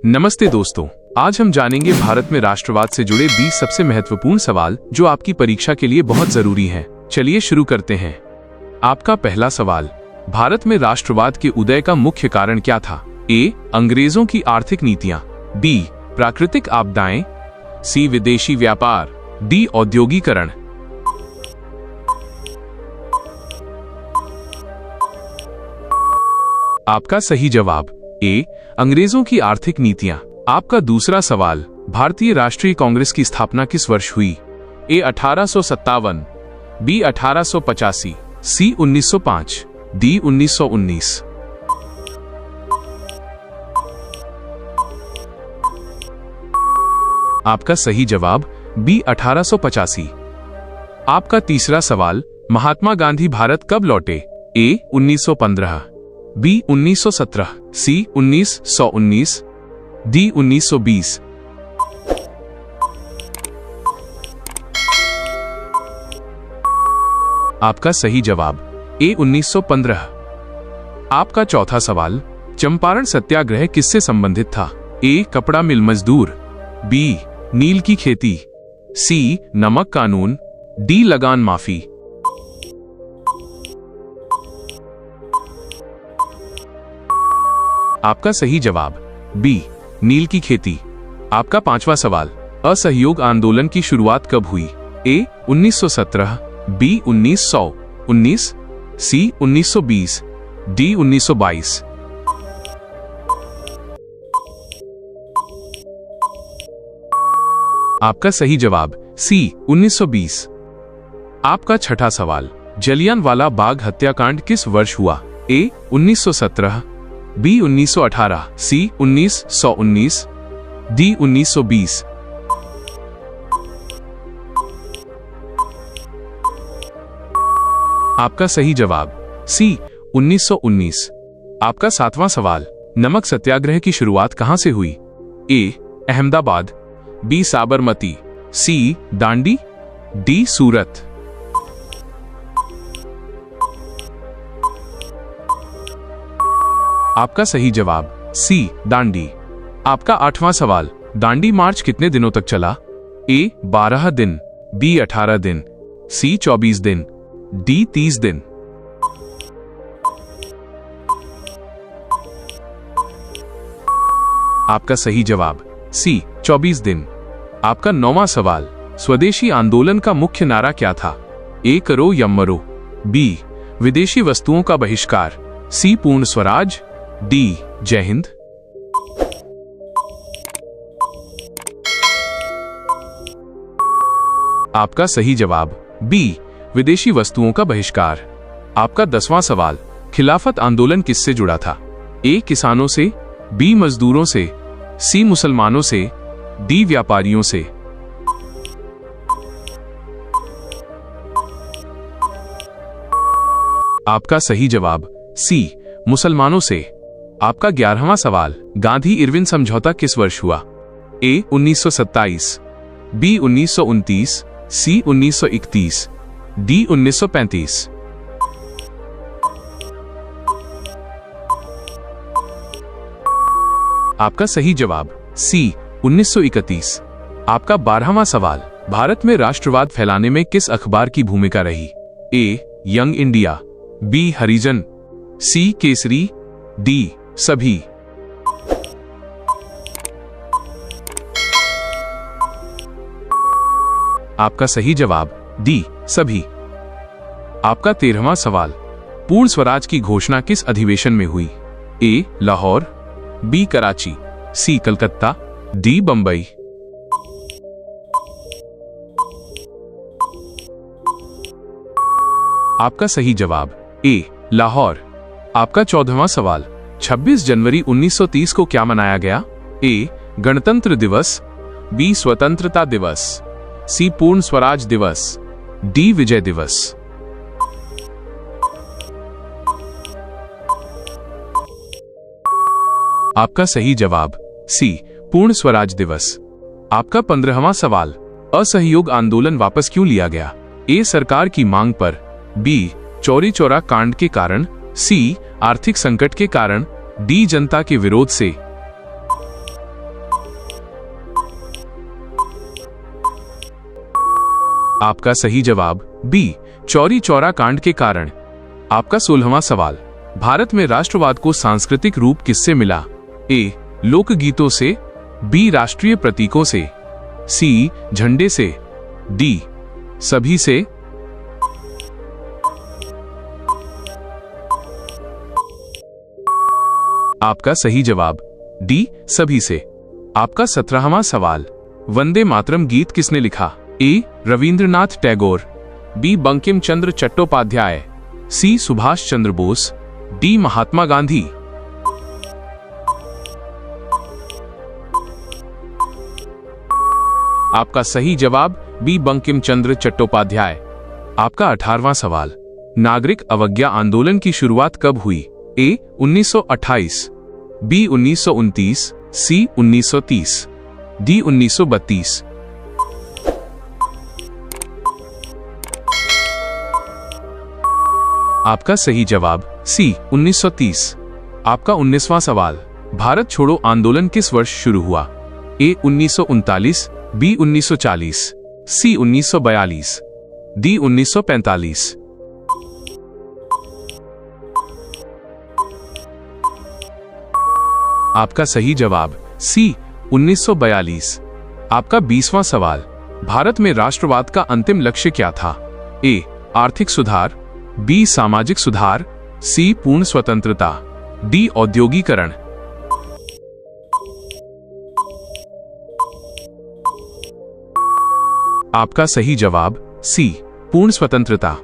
नमस्ते दोस्तों, आज हम जानेंगे भारत में राष्ट्रवाद से जुड़े 20 सबसे महत्वपूर्ण सवाल जो आपकी परीक्षा के लिए बहुत जरूरी हैं। चलिए शुरू करते हैं। आपका पहला सवाल, भारत में राष्ट्रवाद के उदय का मुख्य कारण क्या था? ए. अंग्रेजों की आर्थिक नीतियां, बी. प्राकृतिक आपदाएं, सी. विदेशी व्यापार, डी. औद्योगिकरण। आपका सही जवाब ए. अंग्रेजों की आर्थिक नीतियां। आपका दूसरा सवाल, भारतीय राष्ट्रीय कांग्रेस की स्थापना किस वर्ष हुई? ए. 1857, बी. 1885, सी. 1905, डी. 1919। आपका सही जवाब बी. 1885। आपका तीसरा सवाल, महात्मा गांधी भारत कब लौटे? ए. 1915, बी. 1917, सी. 1919, डी. 1920। आपका सही जवाब ए. 1915। आपका चौथा सवाल, चंपारण सत्याग्रह किससे संबंधित था? ए. कपड़ा मिल मजदूर, बी. नील की खेती, सी. नमक कानून, डी. लगान माफी। आपका सही जवाब बी. नील की खेती। आपका पांचवा सवाल, असहयोग आंदोलन की शुरुआत कब हुई? ए. 1917, बी. 1919, सी. 1920, डी. 1922। आपका सही जवाब सी. 1920। आपका छठा सवाल, जलियांवाला बाग हत्याकांड किस वर्ष हुआ? ए. 1917, बी. 1918, सी. 1919, डी. 1920। आपका सही जवाब सी. 1919। आपका सातवां सवाल, नमक सत्याग्रह की शुरुआत कहां से हुई? ए. अहमदाबाद, बी. साबरमती, सी. दांडी, डी. सूरत। आपका सही जवाब सी. दांडी। आपका आठवां सवाल, दांडी मार्च कितने दिनों तक चला? ए. 12 दिन, बी. 18 दिन, सी. 24 दिन, डी. 30 दिन। आपका सही जवाब सी. 24 दिन। आपका नौवां सवाल, स्वदेशी आंदोलन का मुख्य नारा क्या था? ए. करो या मरो, बी. विदेशी वस्तुओं का बहिष्कार, सी. पूर्ण स्वराज, डी. जय हिंद। आपका सही जवाब बी. विदेशी वस्तुओं का बहिष्कार। आपका 10वां सवाल, खिलाफत आंदोलन किससे जुड़ा था? ए. किसानों से, बी. मजदूरों से, सी. मुसलमानों से, डी. व्यापारियों से। आपका सही जवाब सी. मुसलमानों से। आपका 11वां सवाल, गांधी इरविन समझौता किस वर्ष हुआ? ए. 1927, बी. 1929, सी. 1931, डी. 1935। आपका सही जवाब सी. 1931। आपका 12वां सवाल, भारत में राष्ट्रवाद फैलाने में किस अखबार की भूमिका रही? A. Young India, B. Harijan, C. Kesari, D. सभी। आपका सही जवाब डी. सभी। आपका 13वां सवाल, पूर्ण स्वराज की घोषणा किस अधिवेशन में हुई? ए. लाहौर, बी. कराची, सी. कलकत्ता, डी. बंबई। आपका सही जवाब ए. लाहौर। आपका 14वां सवाल, 26 जनवरी 1930 को क्या मनाया गया? ए. गणतंत्र दिवस, बी. स्वतंत्रता दिवस, सी. पूर्ण स्वराज दिवस, डी. विजय दिवस। आपका सही जवाब सी. पूर्ण स्वराज दिवस। आपका 15वां सवाल, असहयोग आंदोलन वापस क्यों लिया गया? ए. सरकार की मांग पर, बी. चौरी चौरा कांड के कारण, सी. आर्थिक संकट के कारण, डी. जनता के विरोध से। आपका सही जवाब बी चौरी चौरा कांड के कारण। आपका 16वां सवाल, भारत में राष्ट्रवाद को सांस्कृतिक रूप किससे मिला? ए लोकगीतों से, बी राष्ट्रीय प्रतीकों से, सी झंडे से, डी सभी से। आपका सही जवाब डी सभी से। आपका 17वां सवाल, वंदे मातरम गीत किसने लिखा? ए रविंद्रनाथ टैगोर, बी बंकिम चंद्र चट्टोपाध्याय, सी सुभाष चंद्र बोस, डी महात्मा गांधी। आपका सही जवाब बी बंकिम चंद्र चट्टोपाध्याय। आपका 18वां सवाल, नागरिक अवज्ञा आंदोलन की शुरुआत कब हुई? ए 1928, बी 1929, सी 1930, डी 1932। आपका सही जवाब सी 1930। आपका 19वां सवाल, भारत छोड़ो आंदोलन किस वर्ष शुरू हुआ? ए 1939, बी 1940, सी 1942, डी 1945। आपका सही जवाब सी 1942। आपका 20वां सवाल, भारत में राष्ट्रवाद का अंतिम लक्ष्य क्या था? ए आर्थिक सुधार, बी सामाजिक सुधार, सी पूर्ण स्वतंत्रता, डी औद्योगिकरण। आपका सही जवाब सी पूर्ण स्वतंत्रता।